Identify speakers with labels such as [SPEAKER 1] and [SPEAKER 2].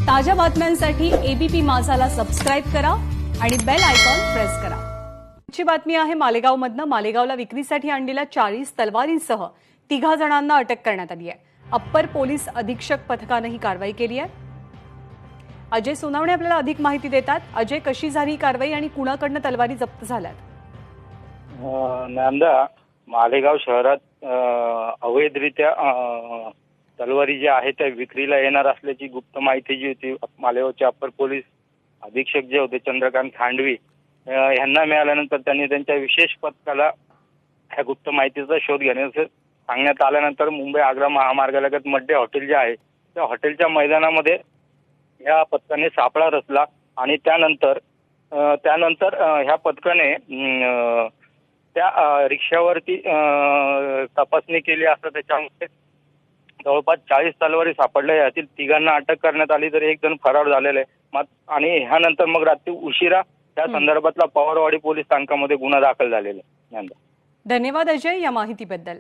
[SPEAKER 1] ताज्या बातम्यांसाठी ABP माझाला subscribe करा आणि बेल आयकॉन प्रेस करा। ची बातमी आहे मालेगावमधनं। मालेगावला विक्रीसाठी आणलेल्या 40 तलवारींसह 3 जणांना अटक करण्यात आली आहे। अप्पर पोलीस अधीक्षक पथकाने ही कारवाई केली आहे। अजय सोनावणे आपल्याला अधिक माहिती देतात। अजय, कशी झाली ही कारवाई आणि कुणाकडनं तलवारी जप्त झाल्यात?
[SPEAKER 2] नांदा मालेगाव शहरात अवैधरित्या तलवारी ज्या आहेत त्या विक्रीला येणार असल्याची गुप्त माहिती जी होती मालेगावचे अप्पर पोलीस अधीक्षक जे होते चंद्रकांत खांडवी यांना मिळाल्यानंतर त्यांनी त्यांच्या विशेष पथकाला ह्या गुप्त माहितीचा शोध घेण्याचं सांगण्यात आल्यानंतर मुंबई आग्रा महामार्गालगत मड्डे हॉटेल जे आहे त्या हॉटेलच्या मैदानामध्ये या पथकाने सापळा रचला आणि त्यानंतर ह्या पथकाने त्या रिक्षावरती तपासणी केली असता त्याच्यामध्ये जवळपास 40 तलवारी सापडल्या। यातील 3 अटक करण्यात आली तर 1 जण फरार झालेला आहे आणि ह्यानंतर मग रात्री उशिरा त्या संदर्भातला पवारवाडी पोलीस स्थानकामध्ये गुन्हा दाखल झालेला आहे।
[SPEAKER 1] धन्यवाद अजय या माहितीबद्दल।